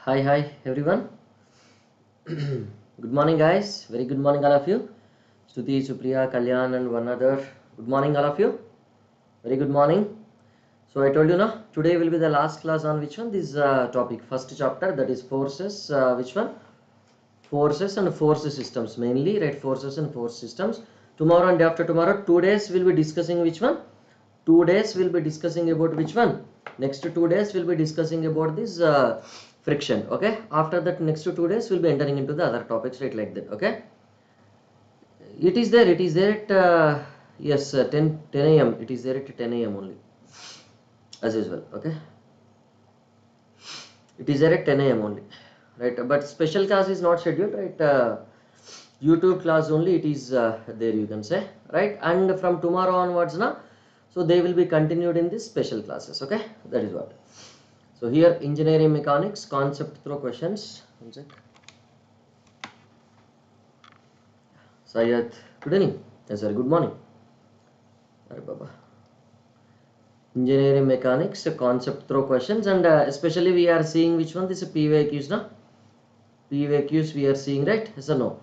Hi everyone. Good morning guys. Very good morning all of you. Stuti, Supriya, Kalyan and one other. Good morning all of you. Very good morning. So I told you now, today will be the last class on which one? This topic, first chapter, that is forces. Which one? Forces and force systems mainly, right? Forces and force systems. Tomorrow and after tomorrow, 2 days we'll be discussing which one? 2 days we'll be discussing about which one? Next 2 days we'll be discussing about this friction. Okay, after that next 2 days we'll be entering into the other topics, right? Like that. Okay, it is there at yes, 10 a.m. It is there at 10 a.m. only as usual. Okay, it is there at 10 a.m. only, right? But special class is not scheduled, right? YouTube class only it is there, you can say, right? And from tomorrow onwards now, so they will be continued in these special classes. Okay, that is what. So here engineering mechanics concept through questions. One sec. Sayed, good evening. Yes sir, good morning. Arre Baba. Engineering mechanics concept through questions, and especially we are seeing which one? This is PYQs now. PYQs we are seeing, right? Yes or no?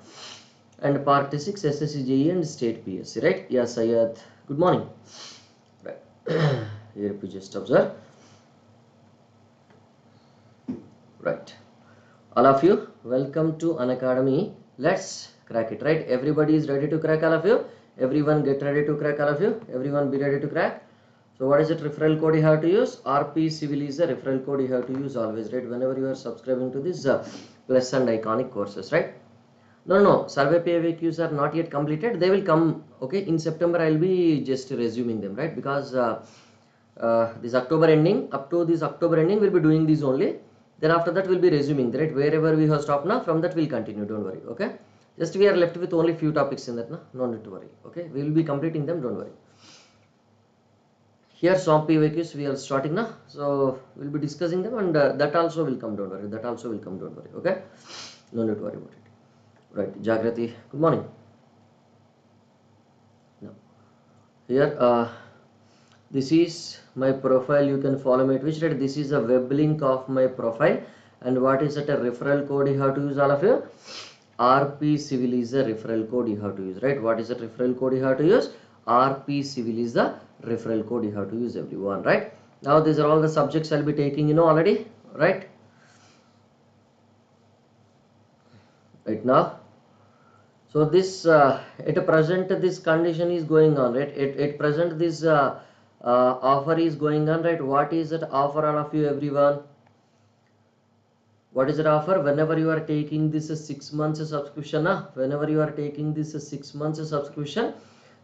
And part 6 SSC JE and state PSC, right? Yes Sayed, good morning. Right. Here we just observe. Right, all of you, welcome to Unacademy. Let's crack it, right? Everybody is ready to crack, all of you. Everyone get ready to crack, all of you. Everyone be ready to crack. So what is it referral code you have to use? RP Civil is the referral code you have to use always, right? Whenever you are subscribing to this plus and iconic courses, right? No, survey PYQs are not yet completed. They will come, okay? In September I will be just resuming them, right? Because this October ending, up to this October ending we'll be doing this only. Then after that we'll be resuming, right? Wherever we have stopped now, from that we'll continue, don't worry. Okay, just we are left with only few topics in that now, no need to worry. Okay, we will be completing them, don't worry. Here some PYQs we are starting now, so we'll be discussing them, and that also will come, don't worry. That also will come, don't worry. Okay, no need to worry about it. Right, Jagrati, good morning. Now here this is my profile, you can follow me at which, right? This is a web link of my profile, and what is that? A referral code you have to use, all of you. RP Civil is the referral code you have to use, right? What is the referral code you have to use? RP Civil is the referral code you have to use, everyone, right? Now these are all the subjects I'll be taking, you know already, right? Right now, so this at present this condition is going on, right? At present this offer is going on, right? What is that offer, all of you, everyone? What is that offer? Whenever you are taking this 6 months subscription, whenever you are taking this 6 months subscription,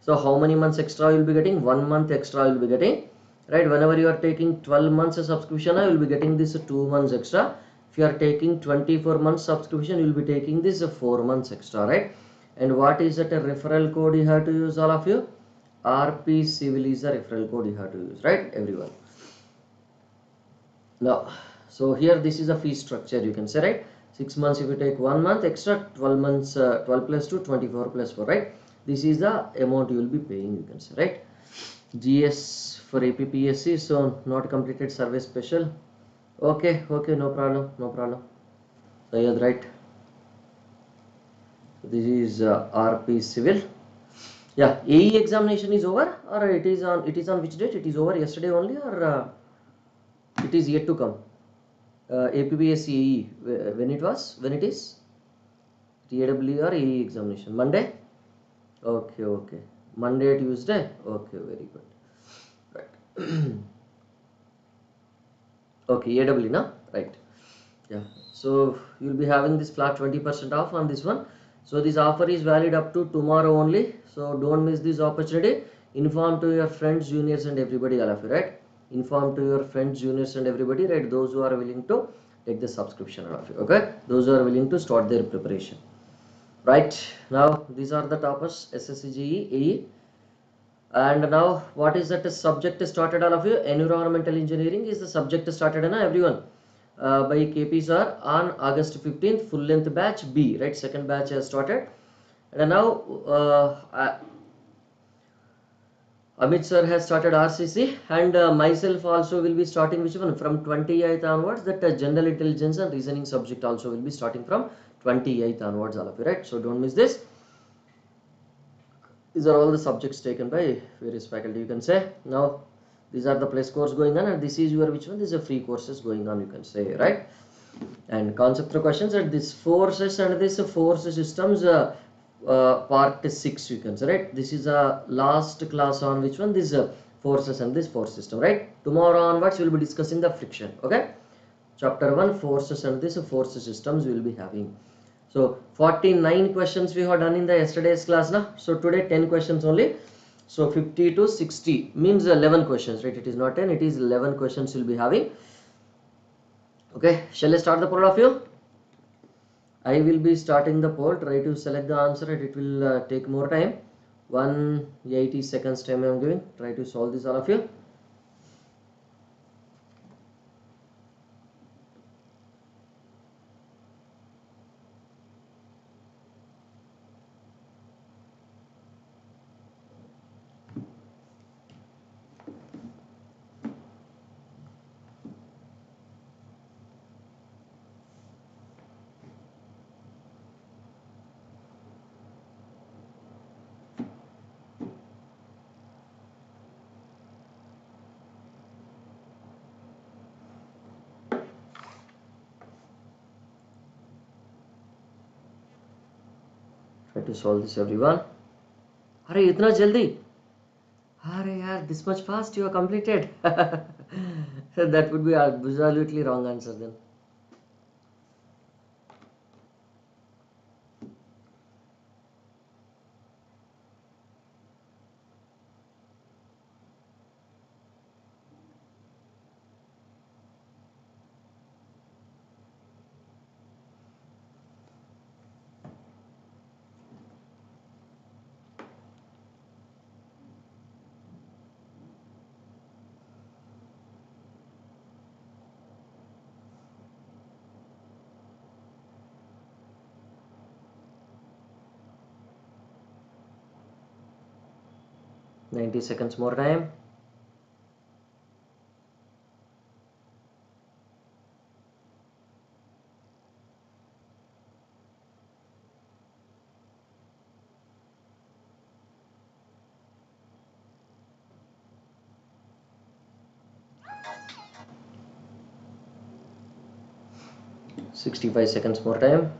so how many months extra you will be getting? 1 month extra you will be getting, right? Whenever you are taking 12 months subscription, you will be getting this 2 months extra. If you are taking 24 months subscription, you will be taking this 4 months extra, right? And what is that? A referral code you have to use, all of you. RP Civil is the referral code you have to use, right, everyone? Now, so here this is a fee structure, you can say, right? 6 months if you take 1 month extra, 12 months 12 plus 2, 24 plus 4, right? This is the amount you will be paying, you can say, right? GS for APPSC, so not completed survey special. Okay, no problem. So you're right. So this is RP Civil. Yeah, AE examination is over, or it is on which date? It is over yesterday only, or it is yet to come? APPSC AE, when it is? TAW or AE examination? Monday? Okay. Monday, Tuesday? Okay, very good. Right. Okay, AW, na? Right. Yeah. So you'll be having this flat 20% off on this one. So this offer is valid up to tomorrow only. So don't miss this opportunity. Inform to your friends, juniors and everybody, all of you, right? Inform to your friends, juniors and everybody, right? Those who are willing to take the subscription, all of you, okay? Those who are willing to start their preparation. Right, now these are the toppers, SSC JE, AE. And now what is that subject started, all of you? Environmental engineering is the subject started, na, everyone? By KP sir on August 15th, full length batch B, right? Second batch has started. And now Amit sir has started RCC, and myself also will be starting which one from 28th onwards. That general intelligence and reasoning subject also will be starting from 28th onwards, all of you, right? So don't miss this. These are all the subjects taken by various faculty, you can say. Now these are the plus course going on, and this is your which one? These are free courses going on, you can say, right? And conceptual questions at this forces and this force systems part 6, you can say, right? This is a last class on which one? This forces and this force system, right? Tomorrow onwards we will be discussing the friction. Okay, chapter 1 forces and this force systems we will be having. So 49 questions we have done in the yesterday's class now. So today 10 questions only. So 50 to 60 means 11 questions, right? It is not 10, it is 11 questions we'll be having. Okay, shall I start the poll of you? I will be starting the poll. Try to select the answer, and it will take more time. 180 seconds time I am giving. Try to solve this, all of you. Try to solve this, everyone. Arey, itna jaldi? Arey yaar, this much fast you have completed. That would be absolutely wrong answer then. Ninety seconds more time. $65 seconds more time.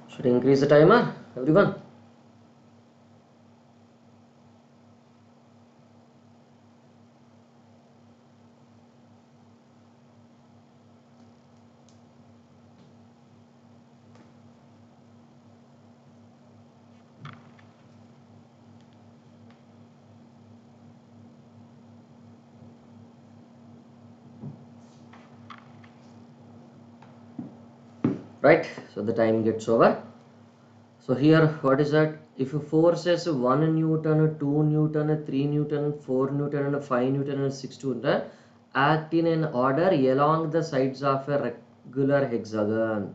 Should I increase the timer, everyone? Right, so the time gets over. So here what is that? If a force is 1 Newton, 2 Newton, 3 Newton, 4 Newton and 5 Newton and 6 Newton act in an order along the sides of a regular hexagon,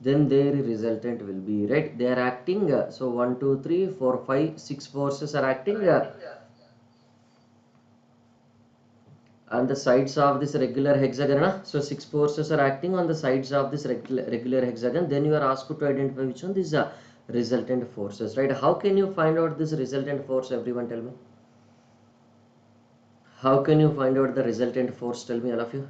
then their resultant will be, right? They are acting, so 1, 2, 3, 4, 5, 6 forces are acting on the sides of this regular hexagon. So 6 forces are acting on the sides of this regular hexagon. Then you are asked to identify which one is resultant forces, right? How can you find out this resultant force, everyone? Tell me. How can you find out the resultant force? Tell me, all of you.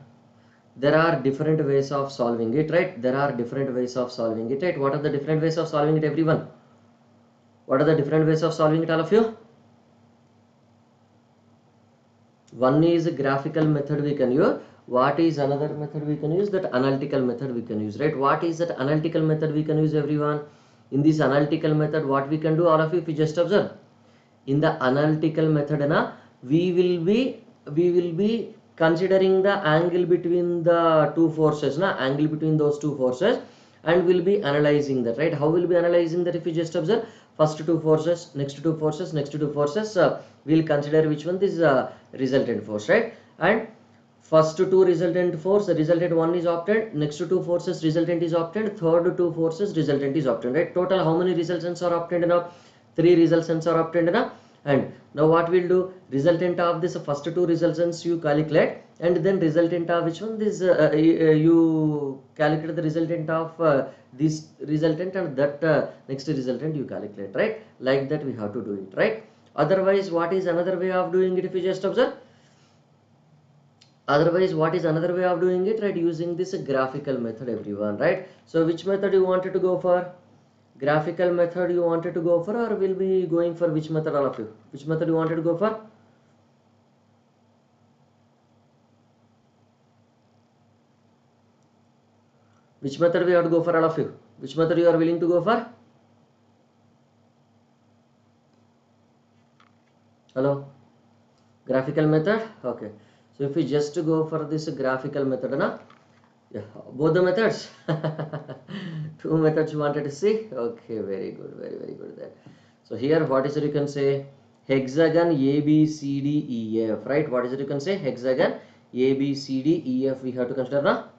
There are different ways of solving it, right? There are different ways of solving it, right? What are the different ways of solving it, everyone? What are the different ways of solving it, all of you? One is a graphical method we can use. what is another method we can use? That analytical method we can use, right? What is that analytical method we can use, everyone? In this analytical method, what we can do, all of you, if you just observe, in the analytical method we will be considering the angle between the two forces, angle between those two forces, and we'll be analyzing that, right? How we'll be analyzing that? If you just observe, first two forces, next two forces, next two forces, we'll consider which one this resultant force, right? And first two resultant force, the resultant one is obtained, next two forces resultant is obtained, third two forces resultant is obtained, right? Total how many resultants are obtained now? 3 resultants are obtained now. And now what we'll do, resultant of this first two resultants you calculate, and then resultant of which one, this you calculate the resultant of this resultant, and that next resultant you calculate, right? Like that we have to do it, right? Otherwise, what is another way of doing it? If you just observe, otherwise what is another way of doing it, right? Using this graphical method, everyone, right? So which method you wanted to go for? Graphical method you wanted to go for, or will be going for which method, all of you? Which method you wanted to go for? Which method we have to go for, all of you? Which method you are willing to go for? Hello? Graphical method? Okay. So if we just go for this graphical method, yeah, both the methods. Two methods you wanted to see. Okay, very good, very good there. So here what is it you can say? Hexagon A B C D E F, right? What is it you can say? Hexagon A B C D E F we have to consider now.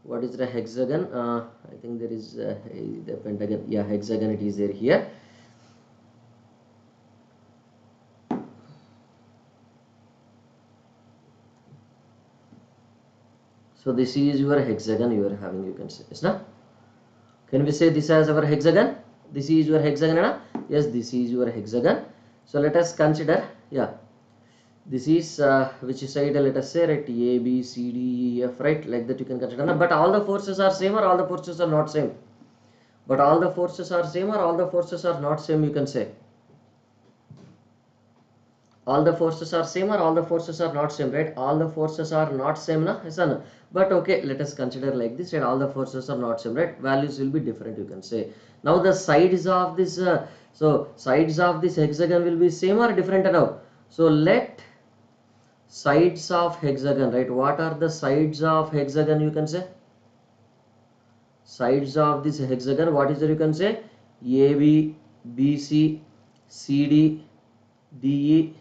What is the hexagon? I think there is the pentagon. Yeah, hexagon it is there here. So this is your hexagon you are having, you can say, yes, na? Can we say this as our hexagon? This is your hexagon, na? Yes, this is your hexagon. So let us consider, yeah, this is which side, let us say, right? A, B, C, D, E, F, right? Like that you can consider, na? But all the forces are same, or all the forces are not same? But all the forces are same, or all the forces are not same, you can say? All the forces are same, or all the forces are not same, right? All the forces are not same, na? Yes or no? But okay, let us consider like this, right? All the forces are not same, right? Values will be different, you can say. Now the sides of this so sides of this hexagon will be same or different now? So let sides of hexagon, right? What are the sides of hexagon, you can say? Sides of this hexagon, what is it you can say? A B, B C, C D, D E,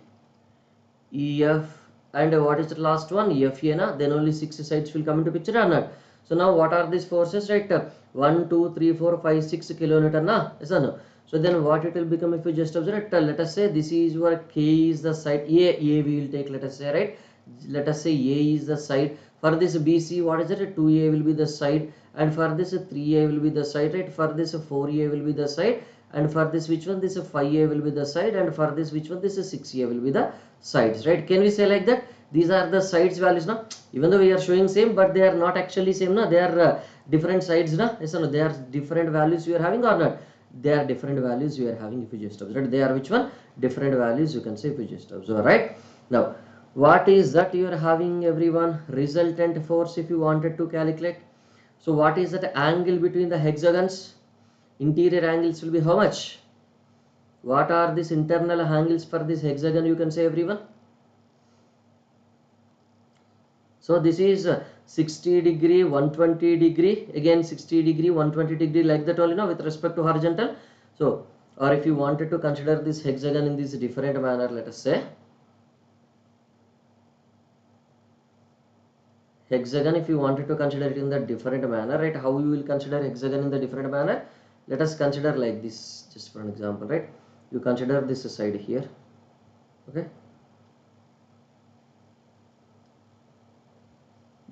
E F, and what is the last one? F A, na? Then only 6 sides will come into picture or not? So now what are these forces, right? 1 2 3 4 5 6 kilonewton, na? Yes or no? So then what it will become if you just observe it? Let us say this is your K is the side, A we will take, let us say, right? Let us say A is the side. For this BC, what is it? 2A will be the side, and for this 3A will be the side, right? For this 4A will be the side, and for this which one? This 5A will be the side, and for this which one? This 6A will be the sides, right? Can we say like that? These are the sides values, now. Even though we are showing same, but they are not actually same, now. They are different sides, now. Yes or no? They are different values you are having or not? They are different values you are having if you just observe. They are which one? Different values, you can say, if you just observe, right? Now, what is that you are having, everyone? Resultant force if you wanted to calculate. So what is that angle between the hexagons? Interior angles will be how much? What are these internal angles for this hexagon, you can say, everyone? So this is 60 degree, 120 degree, again 60 degree, 120 degree, like that only, with respect to horizontal. So, or if you wanted to consider this hexagon in this different manner, let us say, hexagon, if you wanted to consider it in the different manner, right? How you will consider hexagon in the different manner? Let us consider like this, just for an example, right? You consider this side here, okay?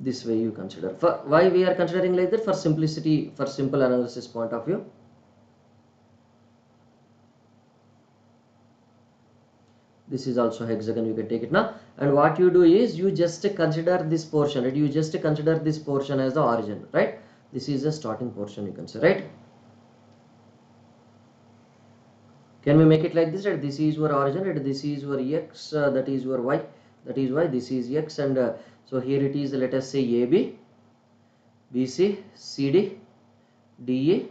This way you consider. For why we are considering like that? For simplicity, for simple analysis point of view. This is also hexagon, you can take it now. And what you do is you just consider this portion, right? You just consider this portion as the origin, right? This is the starting portion, you can say, right? Can we make it like this, right? This is your origin, right? This is your x, that is your y, that is y, this is x, and So here it is, let us say AB, BC, CD, DE,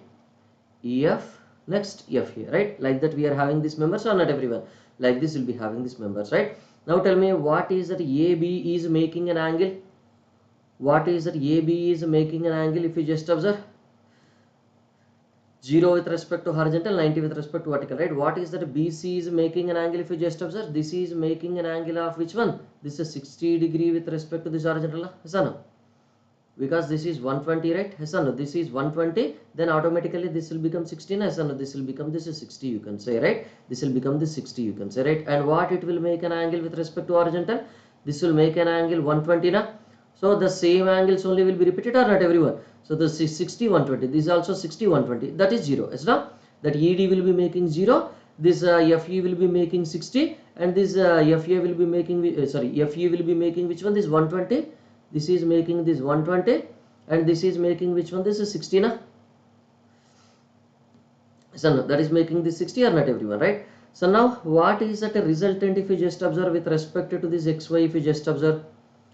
EF, next F here, right? Like that we are having these members, or not everyone? Like this will be having these members, right? Now tell me, what is that AB is making an angle? What is that AB is making an angle? If you just observe, 0 with respect to horizontal, 90 with respect to vertical, right? What is that BC is making an angle? If you just observe, this is making an angle of which one? This is 60 degree with respect to this horizontal, yes or no? Because this is 120, right? Yes or no? This is 120, then automatically this will become 16, yes or no? This will become, this is 60, you can say, right? This will become this 60, you can say, right? And what it will make an angle with respect to horizontal? This will make an angle 120 na. So the same angles only will be repeated, or not everyone? So the 60, 120, this is also 60, 120, that is 0, yes no? That ED will be making 0, this FE will be making 60, and this FA will be making, FE will be making which one? This 120, this is making this 120, and this is making which one? This is 60 na. So no, that is making this 60, or not everyone, right? So now what is that a resultant? If you just observe with respect to this XY, if you just observe,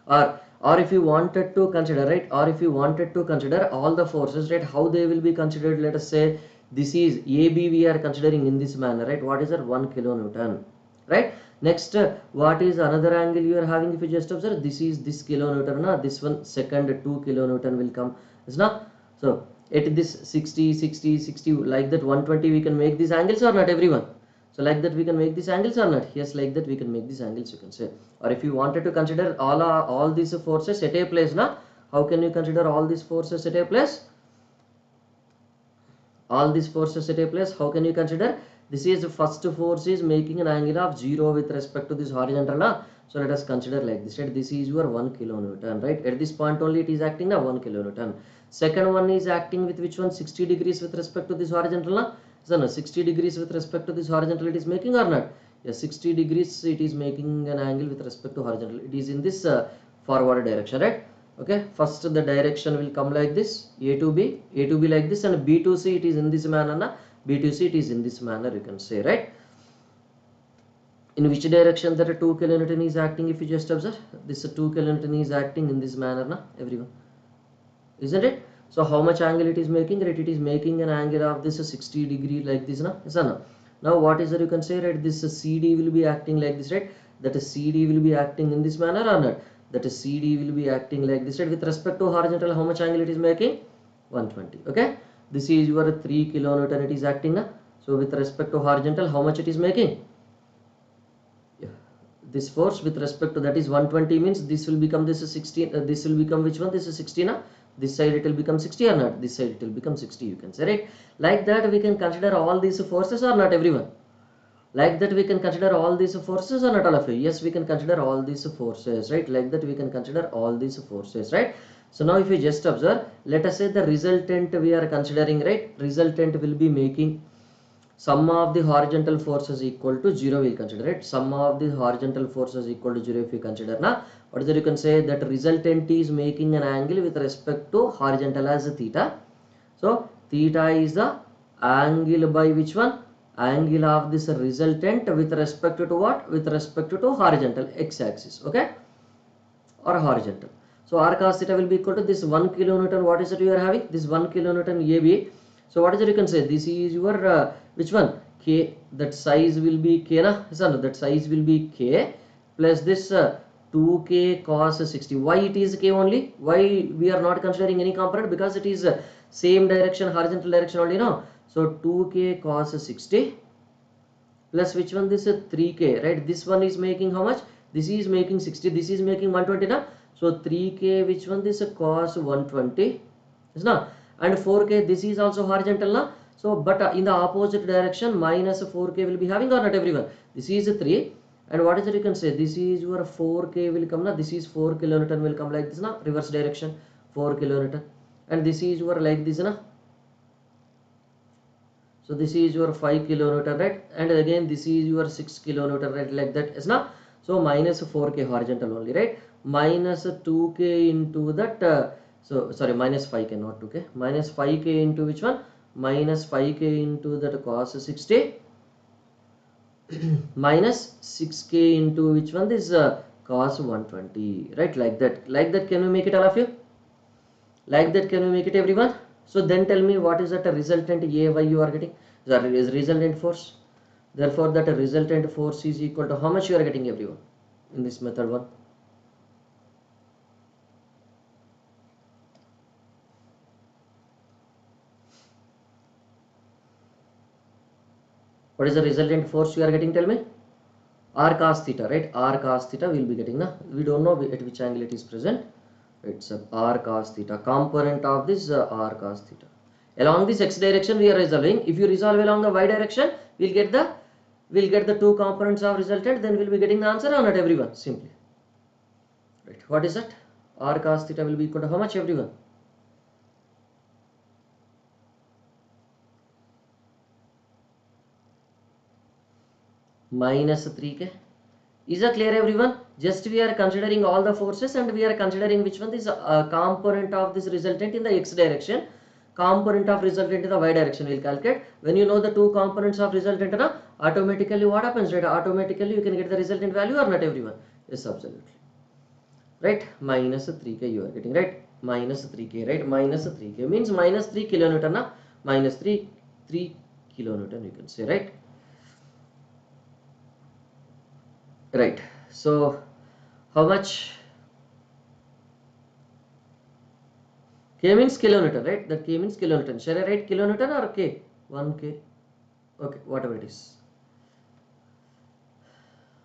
or if you wanted to consider, right, or if you wanted to consider all the forces, right, how they will be considered? Let us say this is AB, we are considering in this manner, right? What is that? 1 kilonewton, right? Next, what is another angle you are having? If you just observe, this is this kilonewton na, this one second 2 kilonewton will come, is not? So at this 60, 60, 60, like that 120, we can make these angles, or not everyone? So like that we can make these angles, or not? Yes, like that we can make these angles, you can say. Or if you wanted to consider all these forces at a place, na, how can you consider all these forces at a place? All these forces at a place, how can you consider? This is the first force is making an angle of 0 with respect to this horizontal, na. So let us consider like this, right? This is your 1 kilonewton, right? At this point only it is acting na 1 kilonewton. Second one is acting with which one? 60 degrees with respect to this horizontal, na. So no, 60 degrees with respect to this horizontal it is making, or not? Yes, 60 degrees it is making an angle with respect to horizontal. It is in this forward direction, right? Okay, first the direction will come like this, A to B like this, and B to C it is in this manner, na. B to C it is in this manner, you can say, right? In which direction that a 2 kilonewton is acting? If you just observe, this 2 kilonewton is acting in this manner, na, everyone, isn't it? So how much angle it is making, right? It is making an angle of this 60 degree like this, na, yes or no? Now what is that you can say, right? This CD will be acting like this, right? That CD will be acting in this manner, or not? That CD will be acting like this, right? With respect to horizontal, how much angle it is making? 120. Okay, this is your 3 kilonewton it is acting, na. So with respect to horizontal, how much it is making? Yeah, this force with respect to that is 120, means this will become this is 16, this will become which one? This is 60 na. This side it will become 60, or not? This side it will become 60, you can say, right? Like that we can consider all these forces, or not everyone? Like that we can consider all these forces, or not all of you? Yes, we can consider all these forces, right? Like that we can consider all these forces, right? So now if you just observe, let us say the resultant we are considering, right? Resultant will be making sum of the horizontal forces equal to 0, we will consider, right? Sum of the horizontal forces equal to 0 if you consider, na. What is that you can say? That resultant is making an angle with respect to horizontal as theta. So theta is the angle by which one? Angle of this resultant with respect to what? With respect to horizontal x-axis, okay, or horizontal. So r cos theta will be equal to this 1 kilonewton. What is it you are having? This 1 kilonewton AB. So what is it you can say? This is your which one? K. That size will be K, na? So that size will be K plus this 2K cos 60. Why it is K only? Why we are not considering any component? Because it is same direction, horizontal direction only, no? So 2K cos 60 plus which one? This 3K, right? This one is making how much? This is making 60, this is making 120, na? So 3K, which one? This cos 120, is na? And 4K, this is also horizontal, na? So but in the opposite direction, minus 4K will be having, or not everyone? This is 3, and what is it you can say? This is your 4K will come, na? This is 4 kilonewton will come like this, na? Reverse direction, 4 kilonewton, and this is your like this, na? So this is your 5 kilonewton, right? And again this is your 6 kilonewton, right? Like that, is not? So minus 4K horizontal only, right? Minus 2K into that. So sorry, minus 5K, not 2K. Minus 5K into which one? Minus 5K into that cos 60. Minus 6K into which one? This cos 120, right? Like that can we make it, all of you? Like that can we make it, everyone? So then tell me, what is that a resultant AY you are getting? That is resultant force. Therefore that a resultant force is equal to how much you are getting, everyone, in this method one? What is the resultant force you are getting, tell me? R cos theta, right? R cos theta we will be getting, na? We don't know at which angle it is present. It's a R cos theta, component of this R cos theta. Along this x direction we are resolving. If you resolve along the y direction, we'll get the two components of resultant, then we'll be getting the answer, or not, everyone? Simply. Right. What is that? R cos theta will be equal to how much, everyone? Minus 3k. Is that clear, everyone? Just we are considering all the forces, and we are considering which one is a component of this resultant in the x direction, component of resultant in the y direction. We'll calculate. When you know the two components of resultant, automatically what happens, right? Automatically you can get the resultant value, or not, everyone? Yes, absolutely. Right? Minus 3k you are getting, right? Minus 3k, right? Minus 3k means minus 3 kilonewton, minus 3 kilonewton you can say, right? Right. So how much? K means kilonewton, right? That K means kilonewton. Shall I write kilonewton or K? 1K. Okay, whatever it is.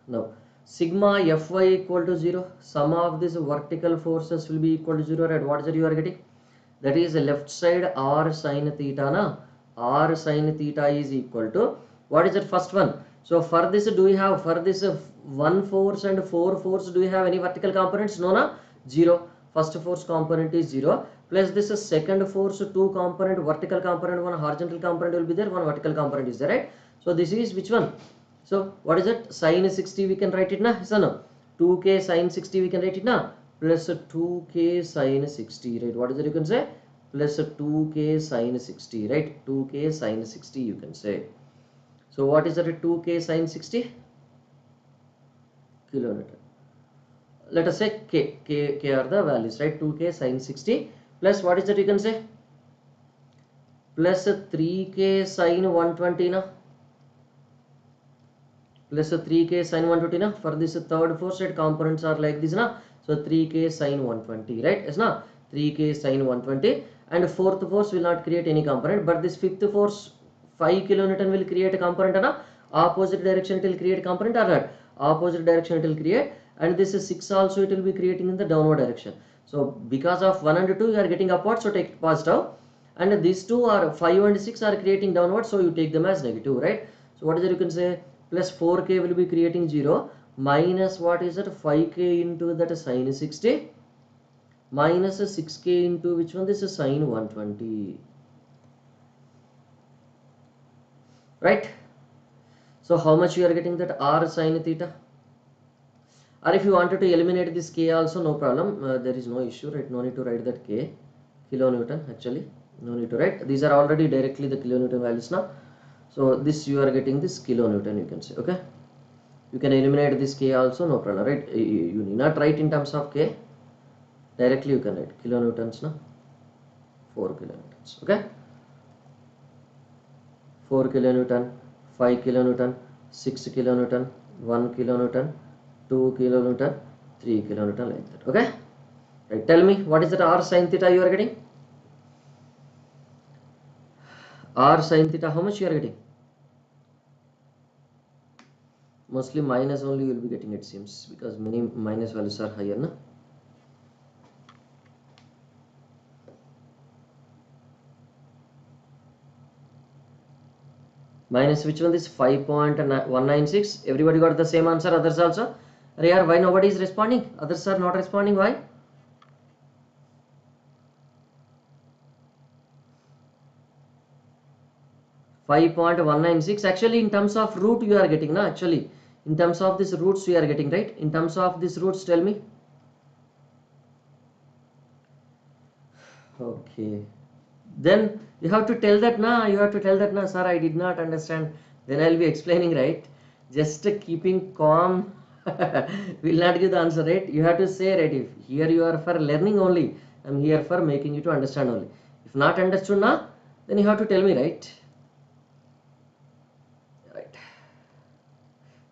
Now sigma Fy equal to 0. Sum of these vertical forces will be equal to 0, right? What is it you are getting? That is left side R sin theta, na? R sin theta is equal to, what is that first one? So for this, do we have, for this 1 force and 4 force, do we have any vertical components? No, na? 0. First force component is 0, plus this is second force 2 component, vertical component, 1 horizontal component will be there, 1 vertical component is there, right? So this is which one? So what is it? Sin 60 we can write it, na? So no, 2k sin 60 we can write it, na? Plus 2k sin 60, right? What is it you can say? Plus 2k sin 60, right? 2k sin 60 you can say. So what is that 2k sin 60? Kilonewton. Let us say k are the values, right? 2k sin 60 plus what is that you can say? Plus 3k sin 120, na? Plus 3k sin 120, na? For this third force, right, components are like this, na? So 3k sin 120, right? Yes, na? 3k sin 120, and fourth force will not create any component, but this fifth force 5 kilonewton will create a component, na? Opposite direction it will create component, or not? Opposite direction it will create, and this is 6 also it will be creating in the downward direction. So because of 1 and 2 you are getting upward, so take it positive, and these two are 5 and 6 are creating downward, so you take them as negative, right? So what is it you can say? Plus 4k will be creating 0, minus what is that 5k into that sin 60, minus 6k into which one? This is sin 120, right? So how much you are getting that R sin theta? Or if you wanted to eliminate this k also, no problem, there is no issue, right? No need to write that k, kilonewton actually, no need to write. These are already directly the kilonewton values now. So this you are getting this kilonewton you can say, okay? You can eliminate this k also, no problem, right? You need not write in terms of k, directly you can write kilonewtons, no? 4 kilonewtons, okay? 4 kilonewton, 5 kilonewton, 6 kilonewton, 1 kilonewton, 2 kilonewton, 3 kilonewton, like that, okay? Right, tell me, what is that R sin theta you are getting? R sin theta, how much you are getting? Mostly minus only you will be getting, it seems, because many minus values are higher, no? Minus which one? This 5.196. Everybody got the same answer, others also? Riyar, why nobody is responding? Others are not responding, why? .196. Actually in terms of root you are getting, na? Actually in terms of this roots you are getting, right? In terms of this roots, tell me. Okay, then you have to tell that, na? You have to tell that, na? Sir, I did not understand. Then I'll be explaining, right? Just keeping calm Will not give the answer, right? You have to say, right? If here you are for learning only, I'm here for making you to understand only. If not understood now, then you have to tell me, right? Right.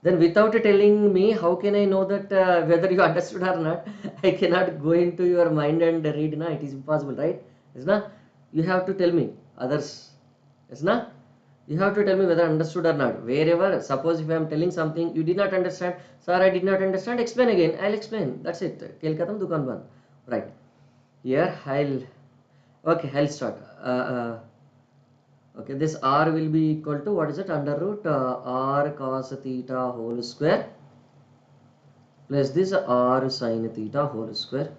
Then without telling me, how can I know that whether you understood or not? I cannot go into your mind and read, na? It is impossible, right? Is na? You have to tell me, others. Is na? You have to tell me whether understood or not. Wherever, suppose if I am telling something, you did not understand, sir, I did not understand, explain again. I'll explain. That's it. Kel khatam, dukan ban. Right. Here, I'll start. Okay, this r will be equal to, what is it? Under root r cos theta whole square plus this r sin theta whole square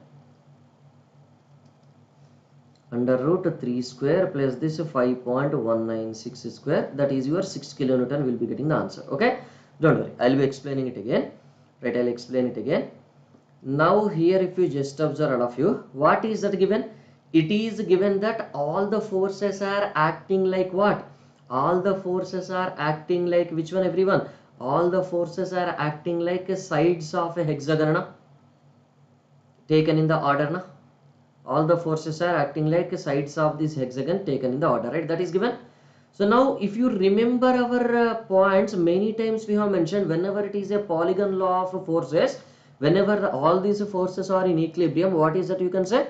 under root 3 square plus this 5.196 square, that is your 6 kilonewton. Will be getting the answer. Okay, don't worry, I'll be explaining it again. Right, I'll explain it again. Now here, if you just observe, all of you, what is that given? It is given that all the forces are acting like what? All the forces are acting like which one, everyone? All the forces are acting like sides of a hexagon, na? Taken in the order, na? All the forces are acting like sides of this hexagon taken in the order, right? That is given. So now if you remember our points, many times we have mentioned, whenever it is a polygon law of forces, whenever all these forces are in equilibrium, what is that you can say?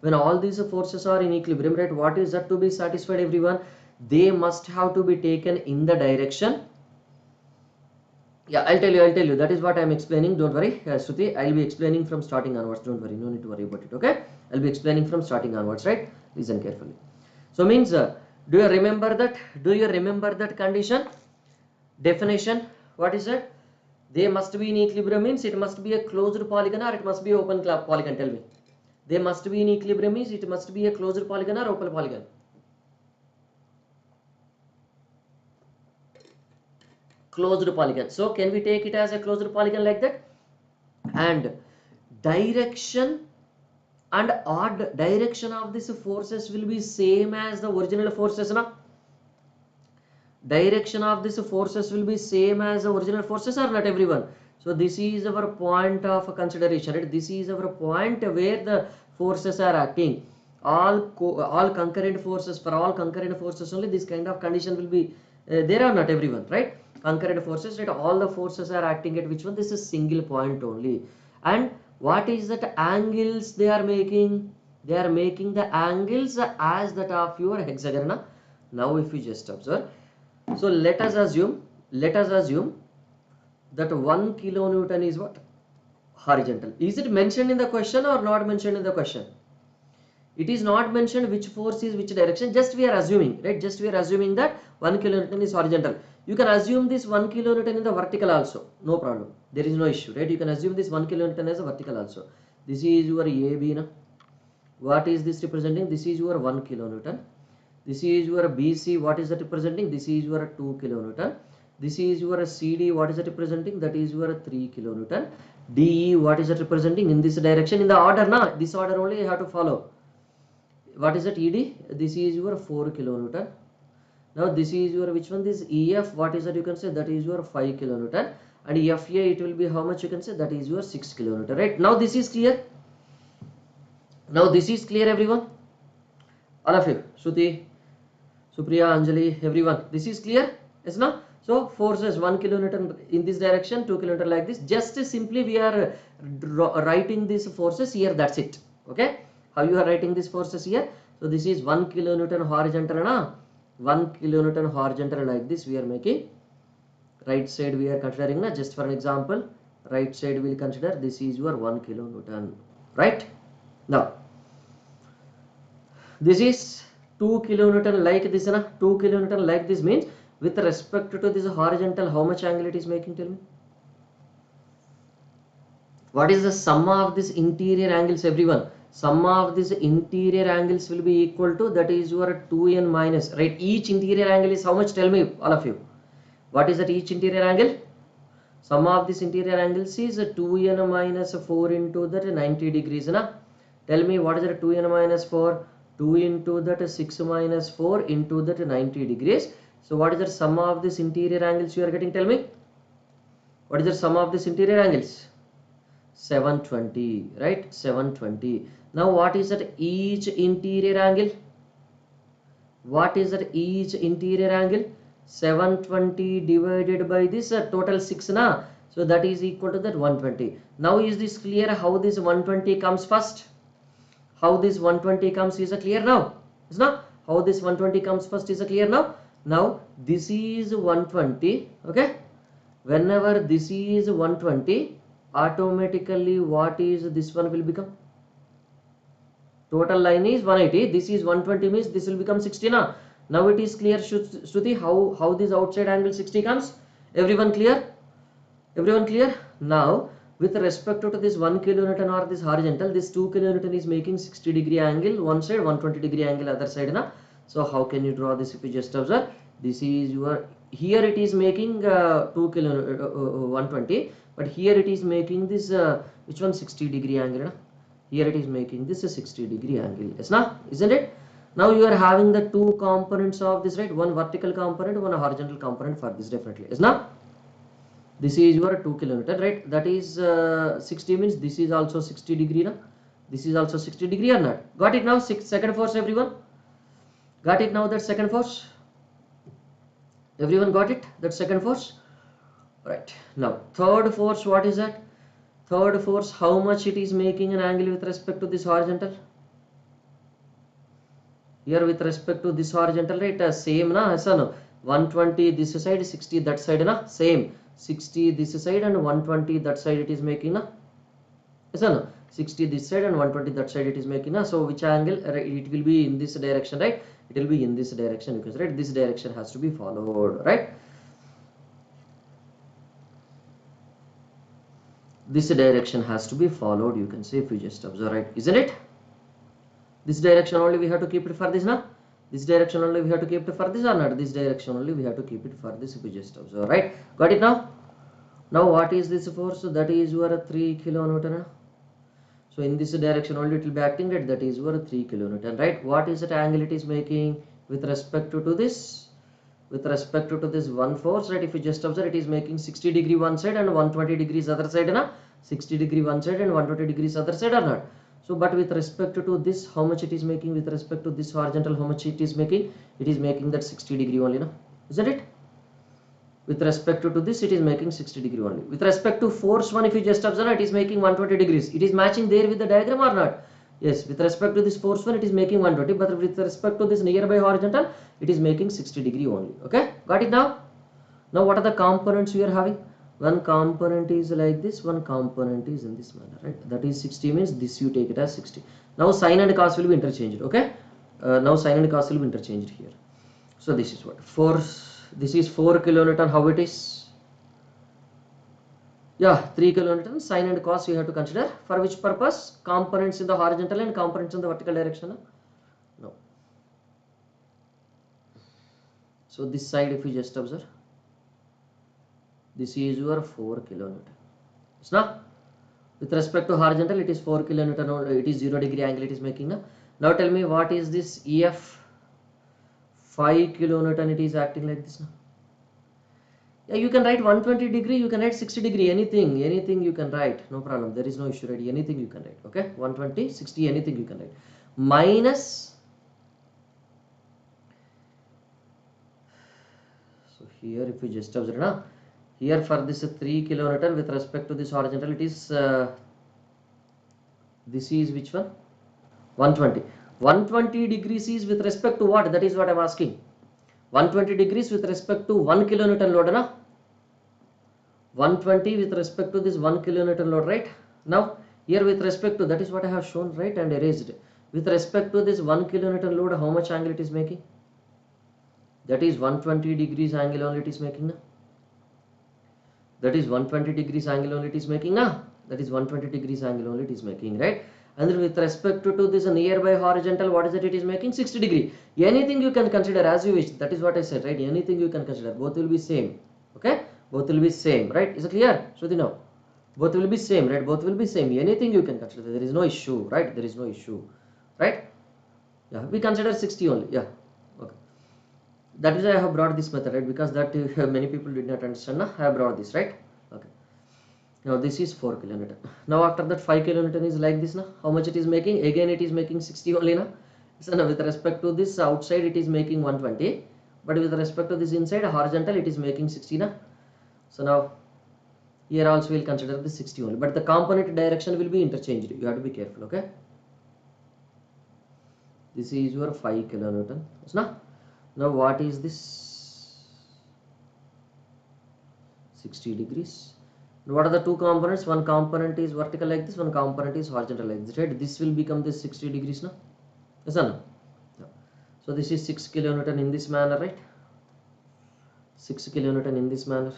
When all these forces are in equilibrium, right, what is that to be satisfied, everyone? They must have to be taken in the direction. Yeah, I'll tell you. That is what I'm explaining. Don't worry, Shruti. I'll be explaining from starting onwards. Don't worry. No need to worry about it. Okay? I'll be explaining from starting onwards, right? Listen carefully. So means, do you remember that? Do you remember that condition? Definition. What is it? They must be in equilibrium means it must be a closed polygon or it must be open polygon. Tell me. They must be in equilibrium means it must be a closed polygon or open polygon. Closed polygon. So can we take it as a closed polygon like that? And direction and odd direction of these forces will be same as the original forces, na? Direction of these forces will be same as the original forces or not, everyone? So this is our point of consideration, right? This is our point where the forces are acting. All concurrent forces, for all concurrent forces only this kind of condition will be there or not, everyone, right? Concurrent forces, right? All the forces are acting at which one? This is single point only. And what is that angles they are making? They are making the angles as that of your hexagon, na? Now if you just observe, so let us assume that 1 kilonewton is what? Horizontal. Is it mentioned in the question or not mentioned in the question? It is not mentioned which force is which direction. Just we are assuming, right? Just we are assuming that 1 kilonewton is horizontal. You can assume this 1 kilonewton in the vertical also. No problem. There is no issue, right? You can assume this 1 kilonewton as a vertical also. This is your AB, na? What is this representing? This is your 1 kilonewton. This is your BC. What is that representing? This is your 2 kilonewton. This is your CD. What is that representing? That is your 3 kilonewton. DE. What is that representing? In this direction, in the order, na? This order only you have to follow. What is that ED? This is your 4 kilonewton. Now this is your which one? This EF. What is that you can say? That is your 5 kilonewton. And FA, it will be how much you can say? That is your 6 kilonewton, right? Now this is clear. Now this is clear, everyone. All of you, Shruti, Supriya, Anjali, everyone. This is clear? Yes, no? So forces 1 kilonewton in this direction, 2 kilonewton like this. Just simply we are writing these forces here. That's it. Okay? How you are writing these forces here? So this is 1 kilonewton horizontal, na? 1 kilonewton horizontal like this we are making. Right side we are considering, na? Just for an example, right side we will consider this is your 1 kilonewton, right? Now this is 2 kilonewton like this, na? 2 kilonewton like this means with respect to this horizontal, how much angle it is making? Tell me. What is the sum of this interior angles, everyone? Sum of these interior angles will be equal to, that is your 2n minus, right? Each interior angle is how much? Tell me, all of you. What is that each interior angle? Sum of this interior angles is 2n minus 4 into that 90 degrees, na? Tell me what is that 2n minus 4? 2 into that 6 minus 4 into that 90 degrees. So what is the sum of this interior angles you are getting? Tell me. What is the sum of this interior angles? 720, right? 720. Now what is that each interior angle? What is that each interior angle? 720 divided by this total 6 na, so that is equal to that 120. Now is this clear how this 120 comes first? How this 120 comes is clear now? Is not? How this 120 comes first is clear now? Now this is 120, okay? Whenever this is 120, automatically what is this one will become? Total line is 180. This is 120 means this will become 60 now. Now it is clear, Shruti, how this outside angle 60 comes? Everyone clear? Everyone clear? Now with respect to this 1 kilonewton or this horizontal, this 2 kilonewton is making 60 degree angle one side, 120 degree angle other side na. So how can you draw this if you just observe? This is your, here it is making 120, but here it is making this which one 60 degree angle na? Here it is making this a 60 degree angle, yes na, isn't it? Now you are having the two components of this, right? One vertical component, one horizontal component for this, definitely, yes na. This is your 2 kilonewton, right? That is 60 means this is also 60 degree na. This is also 60 degree or not? Got it now? Second force, everyone? Got it now, that second force? Everyone got it? That second force? Right. Now third force, what is that? Third force, how much it is making an angle with respect to this horizontal? Here with respect to this horizontal, right? Same na, yes or no? 120 this side, 60 that side na, same. 60 this side and 120 that side it is making na, yes or no? 60 this side and 120 that side it is making na. So which angle? It will be in this direction, right? It will be in this direction, because right, this direction has to be followed, right? This direction has to be followed, you can say, if you just observe, right? Isn't it? This direction only we have to keep it for this now. This direction only we have to keep it for this or not? This direction only we have to keep it for this, if you just observe, right? Got it now? Now what is this force? So that is your 3 kilonewton. So in this direction only it will be acting, right? That is your 3 kilonewton, right? What is that angle it is making with respect to this? With respect to this one force, right? If you just observe, it is making 60 degree one side and 120 degrees other side na? 60 degree one side and 120 degrees other side or not? So but with respect to this, how much it is making? With respect to this horizontal, how much it is making? It is making that 60 degree only na, isn't it? With respect to this, it is making 60 degree only. With respect to force one, if you just observe, it is making 120 degrees. It is matching there with the diagram or not? Yes, with respect to this force one, it is making 120, but with respect to this nearby horizontal, it is making 60 degree only. Okay, got it now? Now what are the components we are having? One component is like this, one component is in this manner, right? That is 60 means this you take it as 60. Now sine and cos will be interchanged, okay? Now sine and cos will be interchanged here. So this is what? Force, this is 4 kilonewton, how it is? Yeah, 3 kilonewton. Sine and cos you have to consider. For which purpose? Components in the horizontal and components in the vertical direction. No. So this side, if you just observe, this is your 4 kilonewton. It's not? With respect to horizontal, it is 4 kilonewton. It is 0 degree angle it is making. Now tell me, what is this EF? 5 kilonewton. It is acting like this. Yeah, you can write 120 degree, you can write 60 degree, anything you can write, no problem, there is no issue, right? Anything you can write, okay? 120, 60, anything you can write. Minus, so here if you just observe now, here for this 3 kilonewton with respect to this horizontal, it is, this is which one? 120. 120 degrees is with respect to what? That is what I am asking. 120 degrees with respect to 1 kilonewton load, na? 120 with respect to this 1 kilonewton load, right? Now here with respect to, that is what I have shown, right, and erased. With respect to this 1 kilonewton load, how much angle it is making? That is 120 degrees angle only it is making, na? That is 120 degrees angle only it is making, na? That is 120 degrees angle only it is making, right? And then with respect to this nearby horizontal, what is it is making? 60 degree. Anything you can consider as you wish. That is what I said, right? Anything you can consider. Both will be same. Okay? Both will be same, right? Is it clear? Shruti, now? Both will be same, right? Both will be same. Anything you can consider. There is no issue, right? There is no issue, right? Yeah, we consider 60 only. Yeah. Okay. That is why I have brought this method, right? Because that many people did not understand. I have brought this, right? Okay. Now this is 4 kilonewton. Now after that 5 kilonewton is like this now. How much it is making? Again it is making 60 only now. So now with respect to this outside it is making 120, but with respect to this inside horizontal it is making 60 now. So now here also we will consider the 60 only, but the component direction will be interchanged. You have to be careful, okay? This is your 5 kilonewton. So now what is this? 60 degrees. What are the two components? One component is vertical like this, one component is horizontal like this, right? This will become this 60 degrees now. Yes or no? Yeah. So this is 6 kilonewton in this manner, right? 6 kilonewton in this manner.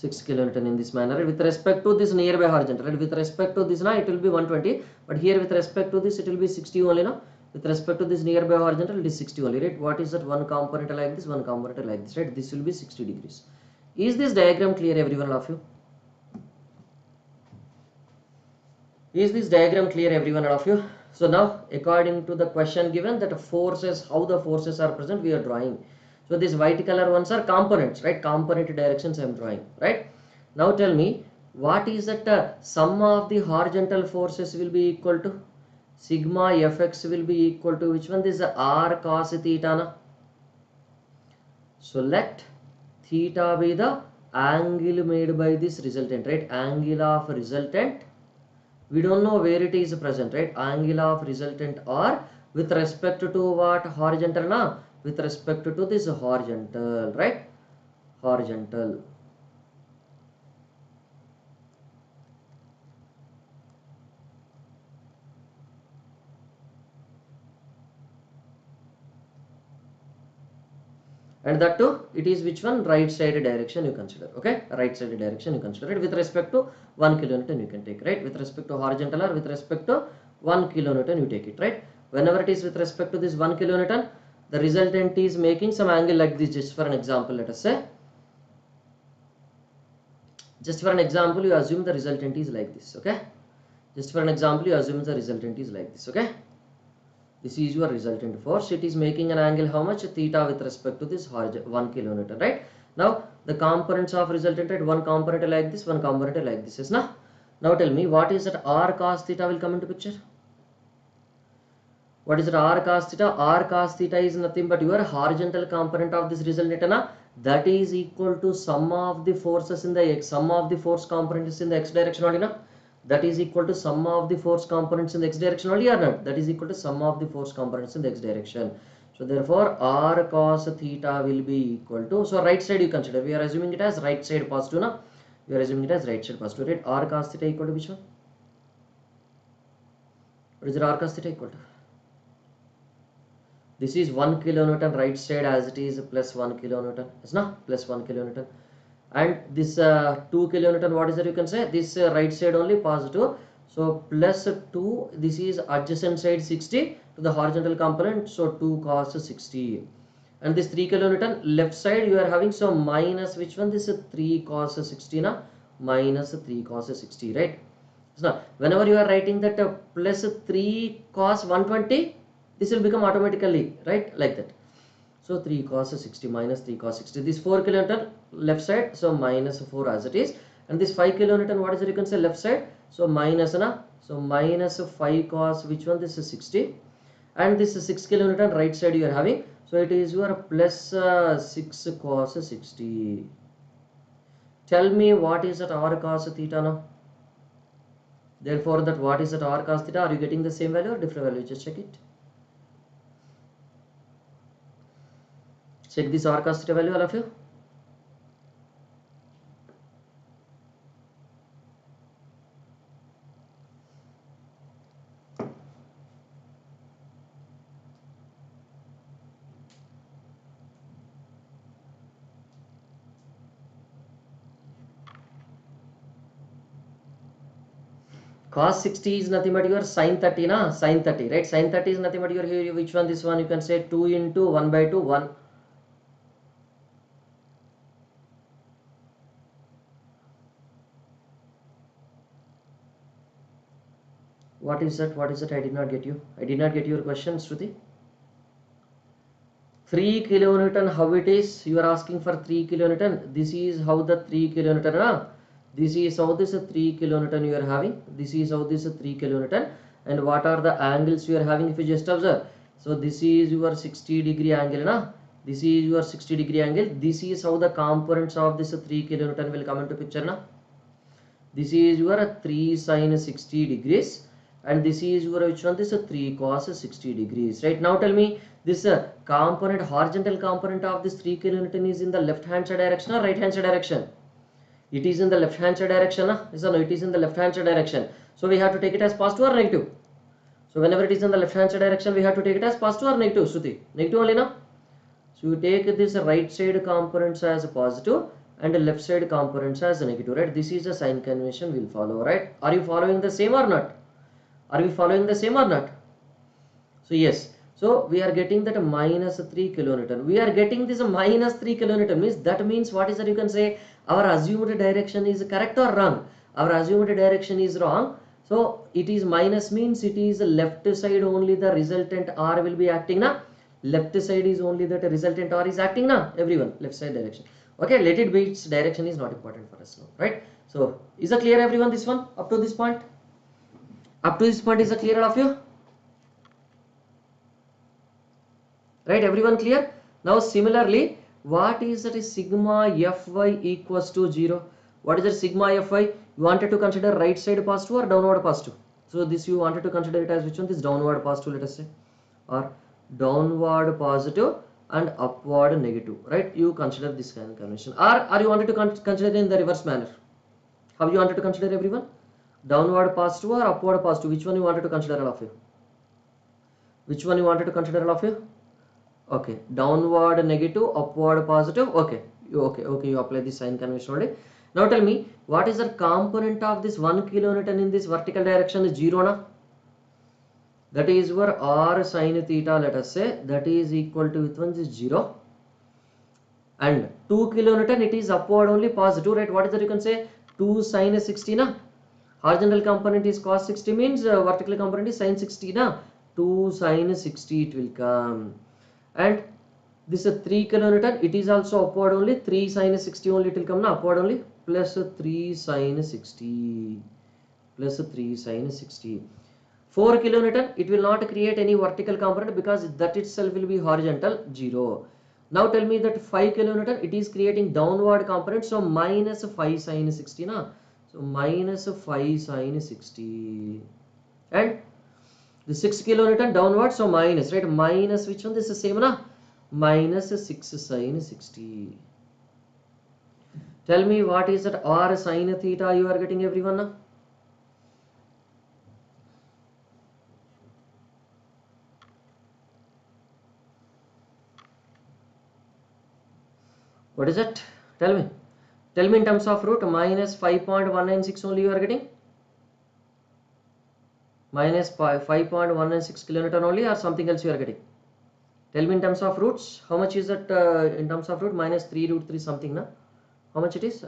Six kilonewton in this manner, right? With respect to this nearby horizontal, right? With respect to this now it will be 120, but here with respect to this it will be 60 only now. With respect to this nearby horizontal it is 60 only, right? What is that? One component like this, one component like this, right? This will be 60 degrees. Is this diagram clear, everyone of you? Is this diagram clear, everyone of you? So now according to the question given, that forces, how the forces are present, we are drawing. So these white color ones are components, right? Component directions I am drawing, right? Now tell me, what is that sum of the horizontal forces will be equal to? Sigma fx will be equal to which one? This is r cos theta na? So let theta be the angle made by this resultant, right? Angle of resultant. We don't know where it is present, right? Angle of resultant or with respect to what? Horizontal na? With respect to this horizontal, right? Horizontal. And that too, it is which one? Right side direction you consider, okay? Right side direction you consider it with respect to 1 kilonewton you can take, right? With respect to horizontal or with respect to 1 kilonewton you take it, right? Whenever it is with respect to this 1 kilonewton, the resultant is making some angle like this. Just for an example, let us say, just for an example, you assume the resultant is like this, okay? Just for an example, you assume the resultant is like this, okay? This is your resultant force. It is making an angle how much? Theta with respect to this 1 kilonewton, right? Now the components of resultant, right? One component like this, one component like this, is now. Now tell me, what is that r cos theta will come into picture? What is that r cos theta? R cos theta is nothing but your horizontal component of this resultant, na? That is equal to sum of the forces in the x, sum of the force components in the x direction only, na? That is equal to sum of the force components in the x direction only or not? That is equal to sum of the force components in the x direction. So therefore r cos theta will be equal to, so right side you consider, we are assuming it as right side positive, na? We are assuming it as right side positive, right? R cos theta equal to which one? What is r cos theta equal to? This is 1 kilonewton right side as it is plus 1 kilonewton, is not? Plus 1 kilonewton. And this 2 kilonewton, what is that you can say? This right side only positive. So plus 2, this is adjacent side 60 to the horizontal component. So 2 cos 60. And this 3 kilonewton left side you are having, so minus which one? This 3 cos 60 na? Minus 3 cos 60, right? So whenever you are writing that plus 3 cos 120, this will become automatically, right? Like that. So 3 cos 60 minus 3 cos 60. This 4 kilonewton left side, so minus 4 as it is. And this 5 kilonewton, what is it? You can say left side, so minus na? So minus 5 cos which one? This is 60. And this is 6 kilonewton right side you are having. So it is your plus 6 cos 60. Tell me what is that r cos theta now? Therefore, that what is that r cos theta? Are you getting the same value or different value? Just check it. Check this r cos theta value, all of you. Cos 60 is nothing but your sin 30 na? Sin 30, right? Sin 30 is nothing but your here, which one? This one you can say 2 into 1 by 2, 1. What is that? What is that? I did not get you. I did not get your question, Shruti. 3 kilonewton, how it is? You are asking for 3 kilonewton. This is how the 3 kilonewton, this is how this 3 kilonewton you are having. This is how this 3 kilonewton. And what are the angles you are having if you just observe? So this is your 60-degree angle, this is your 60-degree angle. This is how the components of this 3 kilonewton will come into picture, This is your 3 sine 60 degrees. And this is your which one? This is 3 cos 60 degrees. Right now tell me, this component, horizontal component of this 3 kilonewton is in the left hand side direction or right hand side direction? It is in the left hand side direction. Yes or no? It is in the left hand side direction. So we have to take it as positive or negative. So whenever it is in the left hand side direction, we have to take it as positive or negative, Shruti? Negative only, na? So you take this right side components as positive and the left side components as negative, right? This is a sign convention we'll follow, right? Are you following the same or not? Are we following the same or not? So yes. So we are getting that minus 3 kilonewton. We are getting this minus 3 kilonewton means, that means what is that you can say our assumed direction is correct or wrong? Our assumed direction is wrong. So it is minus means it is left side only the resultant R will be acting, na? Left side is only that resultant R is acting, na? Everyone, left side direction. Okay, let it be, its direction is not important for us now, right? So is it clear everyone, this one up to this point? Up to this point is it clear all of you? Right, everyone clear? Now similarly, what is that sigma Fy equals to 0? What is that sigma Fy? You wanted to consider right side positive or downward positive? So this you wanted to consider it as which one? This downward positive, let us say, or downward positive and upward negative, right? You consider this kind of convention, or you wanted to consider it in the reverse manner? How you wanted to consider everyone? Downward positive or upward positive? Which one you wanted to consider all of you? Which one you wanted to consider all of you? Okay, downward negative, upward positive. Okay, you apply this sign convention only. Now tell me, what is the component of this 1 kilonewton in this vertical direction? Is 0, na? That is where R sin theta, let us say, that is equal to which one is 0. And 2 kilonewton, it is upward only positive, right? What is that you can say? 2 sin 60, na? Horizontal component is cos 60 means vertical component is sin 60, na? 2 sin 60 it will come. And this is 3 kilonewton, it is also upward only, 3 sin 60 only it will come, na? Upward only, plus 3 sin 60, plus 3 sin 60. 4 kilonewton, it will not create any vertical component because that itself will be horizontal, 0. Now tell me that 5 kilonewton, it is creating downward component, so minus 5 sin 60, na? So minus 5 sin 60. And the 6 kilonewton downward, so minus, right? Minus which one? This is same, na? Minus 6 sin 60. Tell me what is that R sin theta you are getting everyone, na? What is it? Tell me. Tell me in terms of root. Minus 5.196 only you are getting? Minus 5.196 kilonewton only, or something else you are getting? Tell me in terms of roots. How much is it in terms of root? Minus 3 root 3 something, na? How much it is?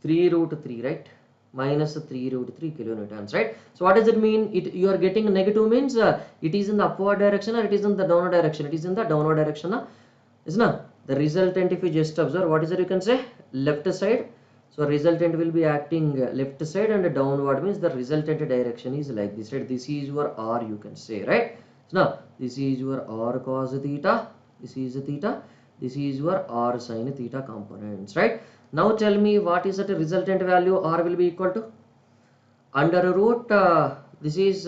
3 root 3, right? Minus 3 root 3 kilonewtons, right? So what does it mean? You are getting negative means it is in the upward direction or it is in the downward direction? It is in the downward direction, na? Isn't it? The resultant, if you just observe, what is it you can say? Left side. So resultant will be acting left side, and downward means the resultant direction is like this, right? This is your R, you can say, right? So now this is your R cos theta, this is theta, this is your R sin theta components, right? Now tell me what is that resultant value R will be equal to? Under root this is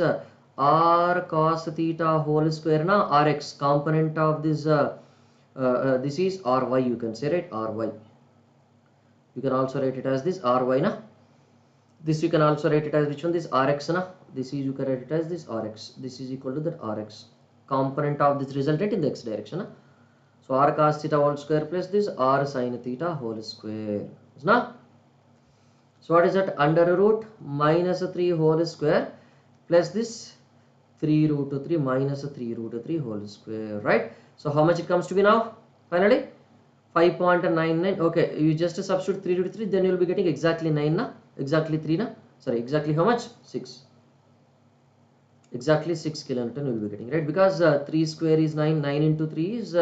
R cos theta whole square, na? Rx component of this this is Ry, you can say, right? Ry. You can also write it as this Ry, na? This you can also write it as which one? This Rx, na? This is, you can write it as this Rx. This is equal to that Rx component of this resultant in the x direction, na? So R cos theta whole square plus this R sin theta whole square, na? So what is that? Under root minus 3 whole square plus this 3 root 3 minus 3 root 3 whole square, right? So how much it comes to be now? Finally 5.99. Okay, you just substitute 3 root 3, then you will be getting exactly 9, na? Exactly 3, na? Sorry, exactly how much? 6. exactly 6 kilonewton you will be getting, right? Because 3 square is 9, 9 into 3 is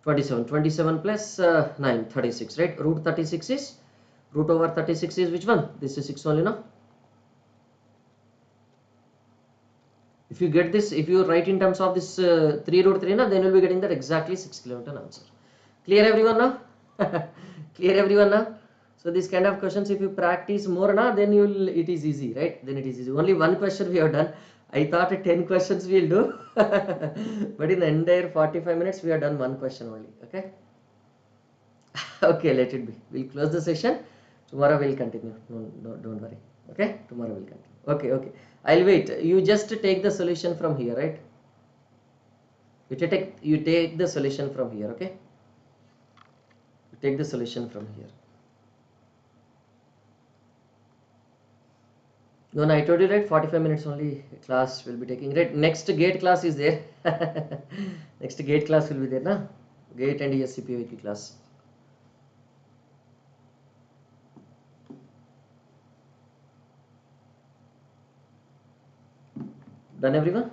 27, 27 plus 9, 36, right? Root 36 is, root over 36 is which one? This is 6 only, no? If you get this, if you write in terms of this 3 root 3, na, then you will be getting that exactly 6 kilonewton answer. Clear everyone now? Clear everyone now? So this kind of questions, if you practice more, na, then you will, it is easy, right? Then it is easy. Only one question we have done. I thought 10 questions we will do, but in the entire 45 minutes we have done one question only. Okay. Okay, let it be. We'll close the session. Tomorrow we'll continue. No, don't worry. Okay, tomorrow we'll continue. Okay, okay. I'll wait. You just take the solution from here, right? You take the solution from here. Okay. You take the solution from here. No, I told you, right? 45 minutes only class will be taking, right? Next gate class is there. Next gate class will be there, na? Gate and ESCPOQ class. Done, everyone?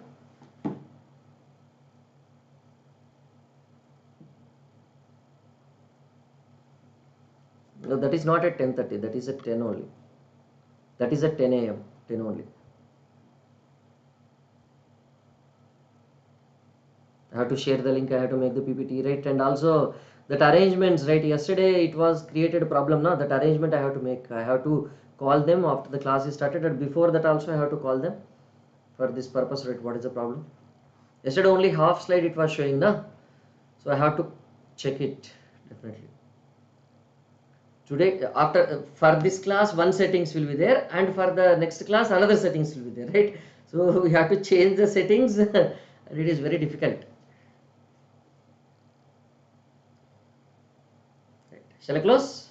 No, that is not at 10:30. That is at 10 only. That is at 10 a.m. 10 only. I have to share the link. I have to make the PPT, right? And also that arrangements, right? Yesterday it was created a problem, now that arrangement I have to make. I have to call them after the class is started, and before that also I have to call them for this purpose, right? What is the problem? Yesterday only half slide it was showing, na? So I have to check it definitely. Today after for this class one settings will be there, and for the next class another settings will be there, right? So we have to change the settings and it is very difficult. Right. Shall I close?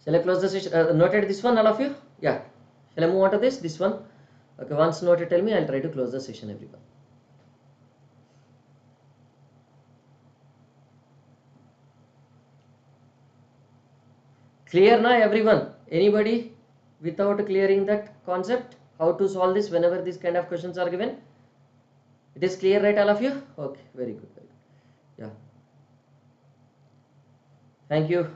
Shall I close the session? Noted this one, all of you? Yeah. Shall I move on to this one? Okay, once noted, tell me. I'll try to close the session, everyone. Clear now, everyone? Anybody without clearing that concept? How to solve this whenever these kind of questions are given? It is clear, right, all of you? Okay, very good. Very good. Yeah. Thank you.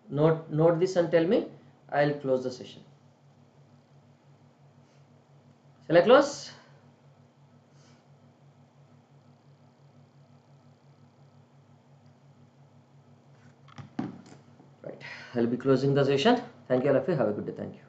Note this and tell me. I'll close the session. Shall I close? Right. I'll be closing the session. Thank you all of you. Have a good day. Thank you.